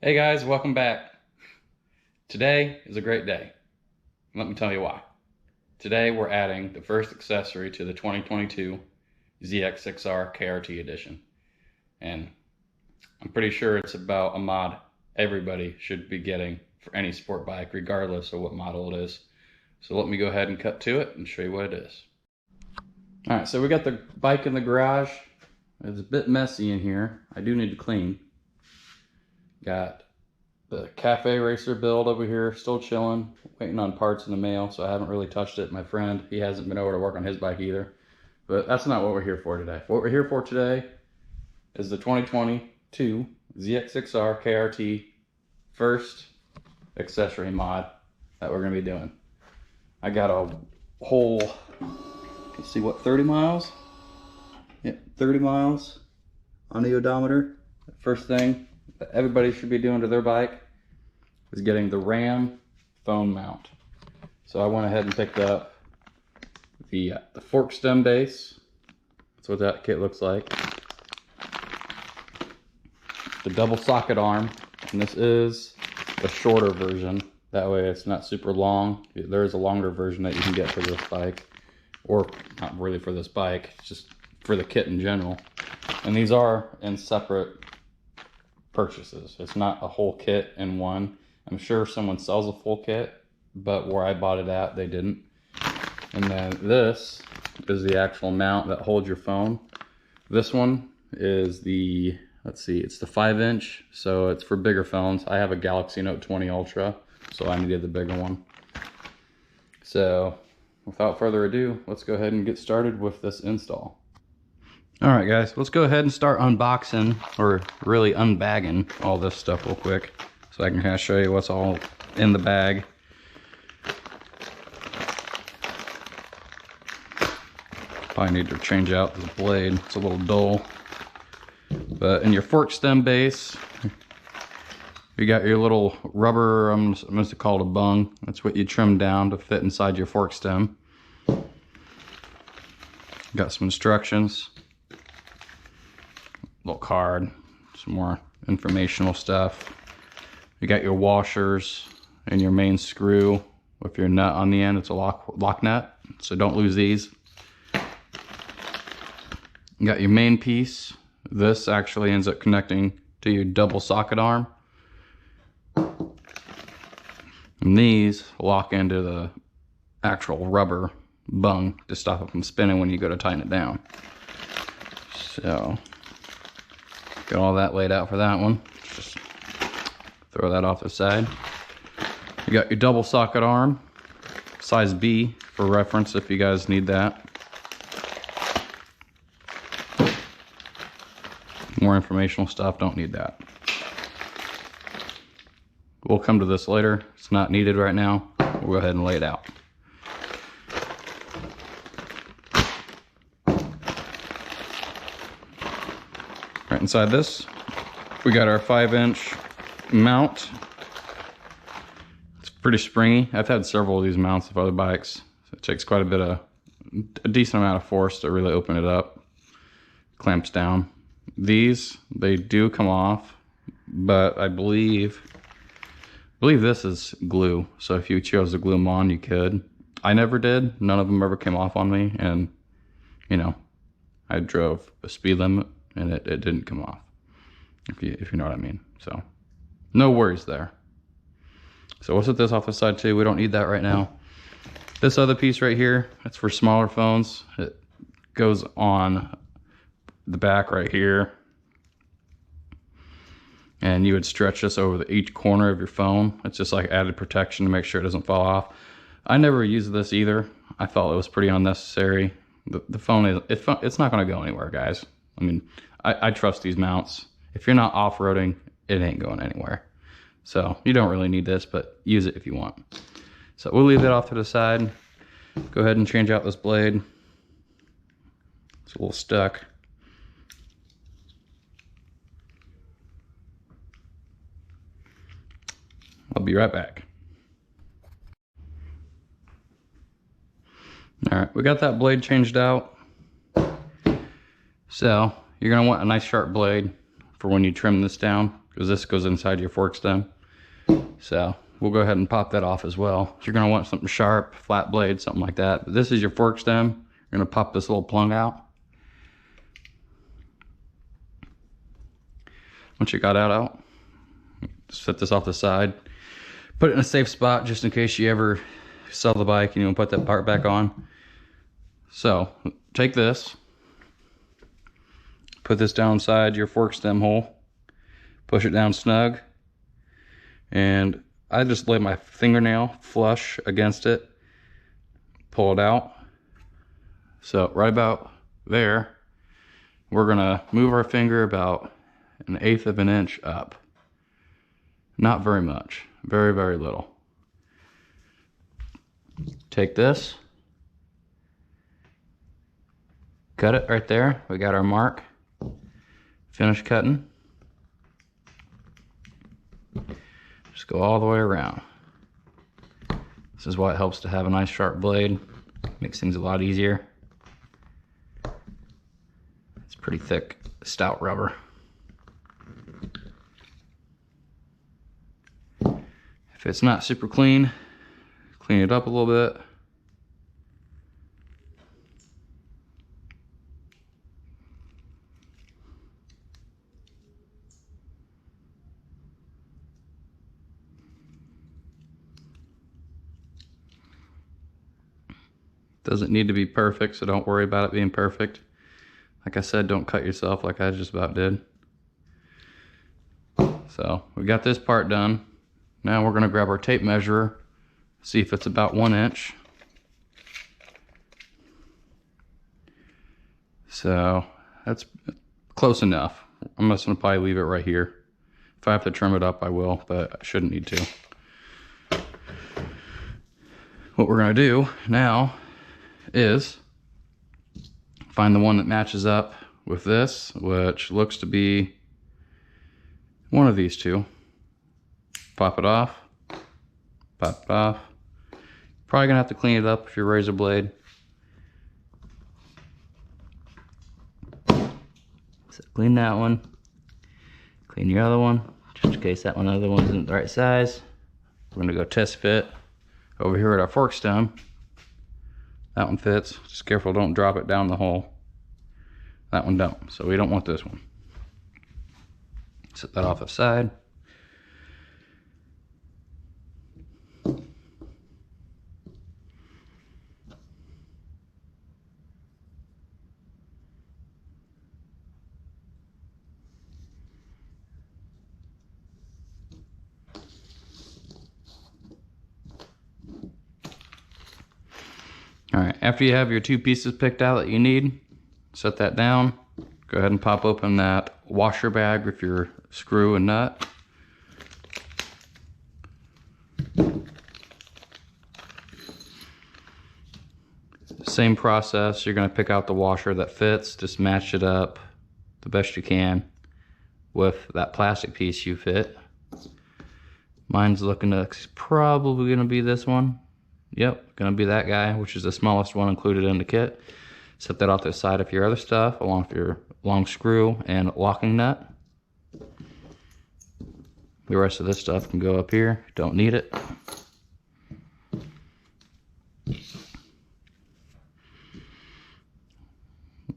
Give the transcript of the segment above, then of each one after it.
Hey guys, welcome back. Today is a great day. Let me tell you why. Today we're adding the first accessory to the 2022 ZX6r KRT Edition. And I'm pretty sure it's about a mod everybody should be getting for any sport bike, regardless of what model it is. So let me go ahead and cut to it and show you what it is. All right, so we got the bike in the garage. It's a bit messy in here. I do need to clean. Got the cafe racer build over here, still chilling, waiting on parts in the mail, so I haven't really touched it. My friend, he hasn't been over to work on his bike either. But that's not what we're here for today. What we're here for today is the 2022 ZX6r KRT first accessory mod that we're going to be doing. I got a whole, let's see, what, 30 miles? Yeah, 30 miles on the odometer. The first thing that everybody should be doing to their bike is getting the RAM phone mount. So I went ahead and picked up the fork stem base. That's what that kit looks like. The double socket arm, and this is the shorter version. That way it's not super long. There is a longer version that you can get for this bike, or not really for this bike, just for the kit in general. And these are in separate purchases. It's not a whole kit in one. I'm sure someone sells a full kit, but where I bought it at, they didn't. And then this is the actual mount that holds your phone. This one is the, let's see, it's the 5-inch, so it's for bigger phones. I have a Galaxy Note 20 Ultra, so I needed the bigger one. So without further ado, let's go ahead and get started with this install. All right, guys, let's go ahead and start unboxing, or really unbagging all this stuff real quick, so I can kind of show you what's all in the bag. Probably need to change out this blade, it's a little dull. But in your fork stem base, you got your little rubber, I'm supposed to call it a bung. That's what you trim down to fit inside your fork stem. Got some instructions. Little card, some more informational stuff. You got your washers and your main screw with your nut on the end. It's a lock nut, so don't lose these. You got your main piece. This actually ends up connecting to your double socket arm. And these lock into the actual rubber bung to stop it from spinning when you go to tighten it down. So got all that laid out for that one. Just throw that off the side. You got your double socket arm, size B for reference if you guys need that. More informational stuff, don't need that. We'll come to this later. It's not needed right now. We'll go ahead and lay it out. Right inside this, we got our 5-inch mount. It's pretty springy. I've had several of these mounts of other bikes. So it takes quite a decent amount of force to really open it up. Clamps down. These, they do come off, but I believe this is glue. So if you chose to glue them on, you could. I never did. None of them ever came off on me, and you know, I drove a speed limit and it didn't come off, if you know what I mean. So no worries there. So we'll set this off the side too. We don't need that right now. This other piece right here, that's for smaller phones. It goes on the back right here, and you would stretch this over each corner of your phone. It's just like added protection to make sure it doesn't fall off. I never used this either. I thought it was pretty unnecessary. The phone is, it's not going to go anywhere, guys. I mean, I trust these mounts. If you're not off-roading, it ain't going anywhere. So you don't really need this, but use it if you want. So we'll leave that off to the side. Go ahead and change out this blade. It's a little stuck. I'll be right back. All right, we got that blade changed out. So you're gonna want a nice sharp blade for when you trim this down. because this goes inside your fork stem. So we'll go ahead and pop that off as well. You're going to want something sharp, flat blade, something like that. But this is your fork stem. You're going to pop this little plug out. Once you got that out, set this off the side. Put it in a safe spot just in case you ever sell the bike and you want to put that part back on. So take this, put this down inside your fork stem hole, push it down snug, and I just lay my fingernail flush against it, pull it out. So right about there, we're gonna move our finger about 1/8 of an inch up. Not very much, very, very little. Take this, cut it right there. We got our mark. Finish cutting. Just go all the way around. This is why it helps to have a nice sharp blade. Makes things a lot easier. It's pretty thick, stout rubber. If it's not super clean, clean it up a little bit. Doesn't need to be perfect, so don't worry about it being perfect. Like I said, don't cut yourself like I just about did. So we got this part done. Now we're gonna grab our tape measure, see if it's about 1 inch. So that's close enough. I'm just gonna probably leave it right here. If I have to trim it up, I will, but I shouldn't need to. What we're gonna do now is find the one that matches up with this, which looks to be one of these two. Pop it off, pop it off. Probably gonna have to clean it up with your razor blade. So clean that one, clean your other one, just in case that other one isn't the right size. We're gonna go test fit over here at our fork stem. That one fits. Just careful, don't drop it down the hole. That one don't, so we don't want this one. Set that off the side. All right, after you have your two pieces picked out that you need, set that down. Go ahead and pop open that washer bag with your screw and nut. Same process, you're gonna pick out the washer that fits, just match it up the best you can with that plastic piece you fit. Mine's looking to probably gonna be this one. Yep, gonna be that guy, which is the smallest one included in the kit. Set that off to the side of your other stuff, along with your long screw and locking nut. The rest of this stuff can go up here, don't need it.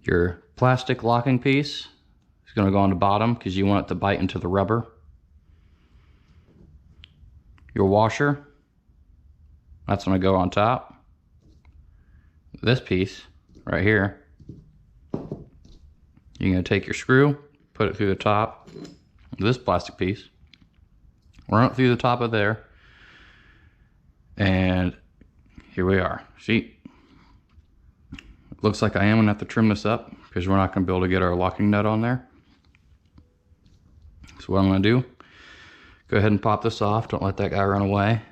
Your plastic locking piece is gonna go on the bottom because you want it to bite into the rubber. Your washer, that's gonna go on top. This piece right here, you're gonna take your screw, put it through the top of this plastic piece, run it through the top of there, and here we are. See, it looks like I am gonna have to trim this up because we're not gonna be able to get our locking nut on there. So what I'm gonna do, go ahead and pop this off. Don't let that guy run away.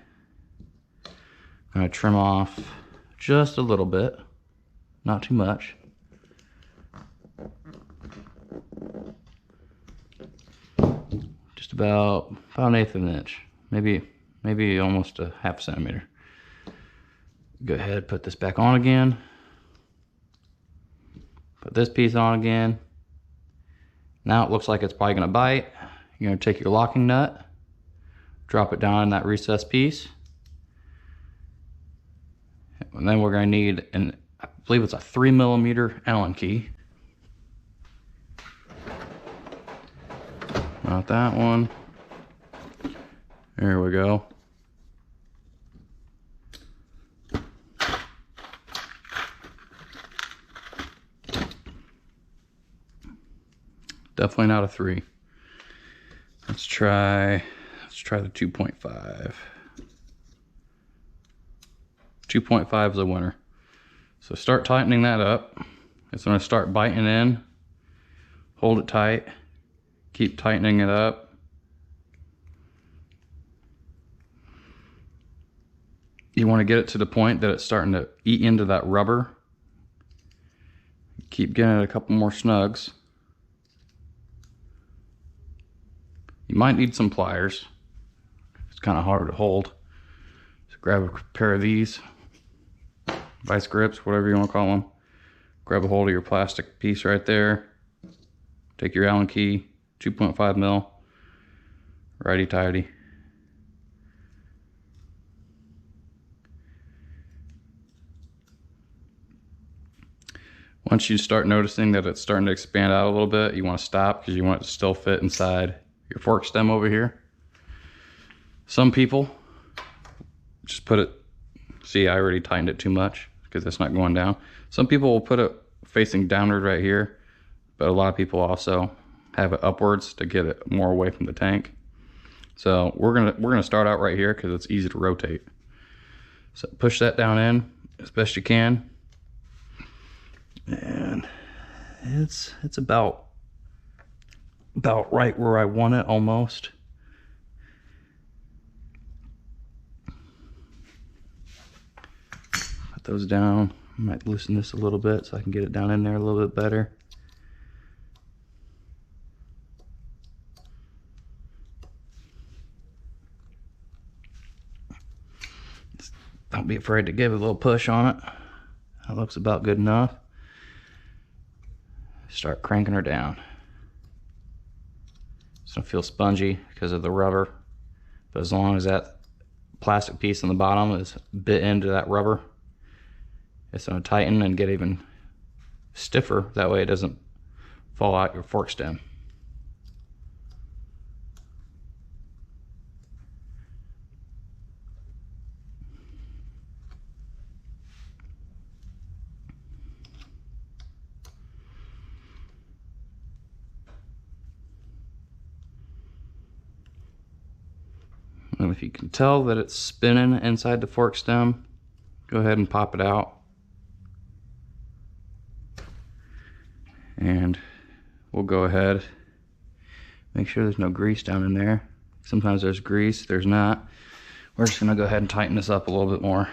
I'm gonna trim off just a little bit, not too much. Just about 1/8 of an inch, maybe almost a 1/2 centimeter. Go ahead, put this back on again. Put this piece on again. Now it looks like it's probably gonna bite. you're going to take your locking nut, drop it down in that recessed piece, and then we're going to need I believe it's a 3mm Allen key. Not that one. There we go. Definitely not a 3. Let's try the 2.5. 2.5 is a winner. So start tightening that up. It's going to start biting in. Hold it tight. Keep tightening it up. You want to get it to the point that it's starting to eat into that rubber. Keep getting it a couple more snugs. You might need some pliers. It's kind of hard to hold. So grab a pair of these, vice grips, whatever you want to call them. Grab a hold of your plastic piece right there. Take your Allen key, 2.5 mil, righty tighty. Once you start noticing that it's starting to expand out a little bit, you want to stop because you want it to still fit inside your fork stem over here. Some people just put it, see, I already tightened it too much because it's not going down. Some people will put it facing downward right here, but a lot of people also have it upwards to get it more away from the tank. So we're gonna start out right here because it's easy to rotate. So push that down in as best you can, and it's about right where I want it almost. Put those down. I might loosen this a little bit so I can get it down in there a little bit better. Don't be afraid to give it a little push on it. That looks about good enough. Start cranking her down. It's gonna feel spongy because of the rubber, but as long as that plastic piece on the bottom is bit into that rubber, it's gonna tighten and get even stiffer. That way it doesn't fall out your fork stem. And if you can tell that it's spinning inside the fork stem, go ahead and pop it out. And we'll go ahead, make sure there's no grease down in there. Sometimes there's grease, there's not. We're just gonna go ahead and tighten this up a little bit more.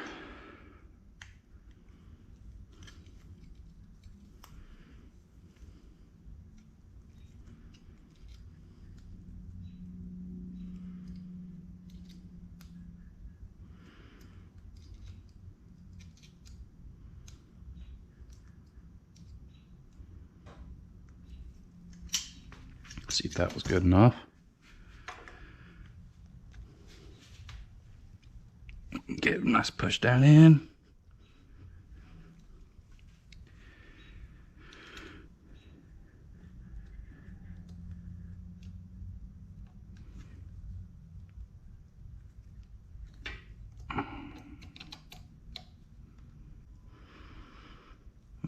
See if that was good enough. Get a nice push down in.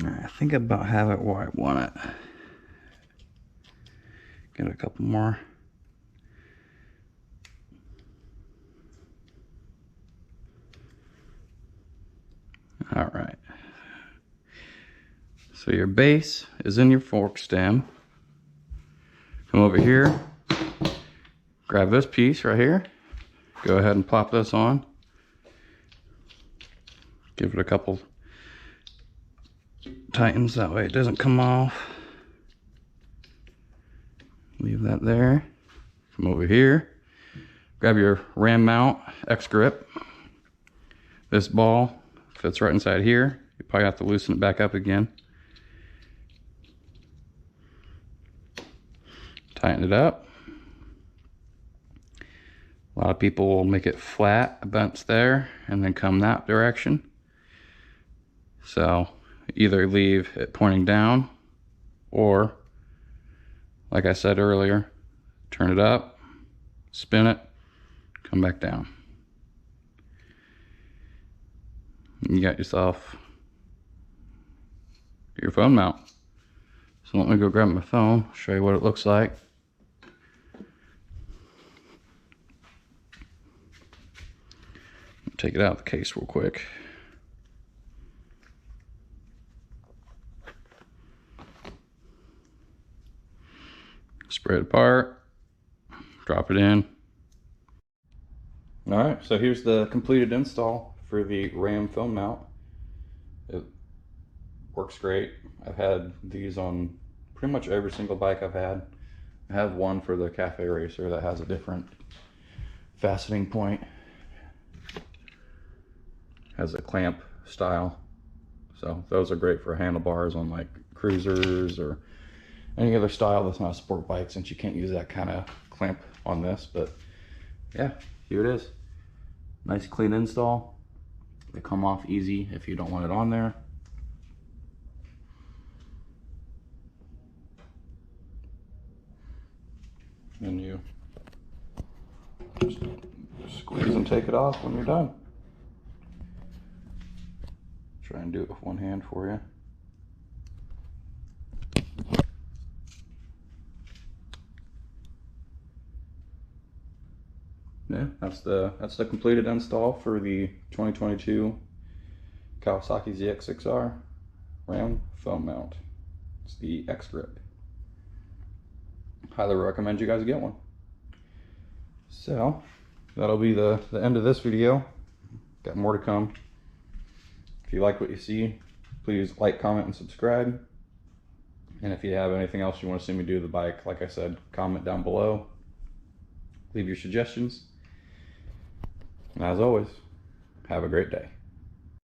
I think I about have it where I want it. Get a couple more. All right. So your base is in your fork stem. Come over here, grab this piece right here. Go ahead and plop this on. Give it a couple tightens, that way it doesn't come off. Leave that there. Come over here, grab your ram mount X grip. This ball fits right inside here. You probably have to loosen it back up again. Tighten it up. A lot of people will make it flat, a bounce there, and then come that direction. So either leave it pointing down, or, like I said earlier, turn it up, spin it, come back down. And you got yourself your phone mount. So let me go grab my phone, show you what it looks like. Take it out of the case real quick. Spread it apart, drop it in. All right, so here's the completed install for the RAM phone mount. It works great. I've had these on pretty much every single bike I've had. I have one for the Cafe Racer that has a different fastening point. Has a clamp style. So those are great for handlebars on like cruisers or any other style that's not a sport bike, since you can't use that kind of clamp on this. But yeah, here it is. Nice clean install. They come off easy if you don't want it on there. And you just squeeze and take it off when you're done. Try and do it with one hand for you. Yeah, that's the completed install for the 2022 Kawasaki ZX6r RAM phone mount. It's the X grip. Highly recommend you guys get one. So that'll be the end of this video. Got more to come. If you like what you see, please like, comment, and subscribe. And if you have anything else you want to see me do to the bike, like I said, comment down below. Leave your suggestions. And as always, have a great day.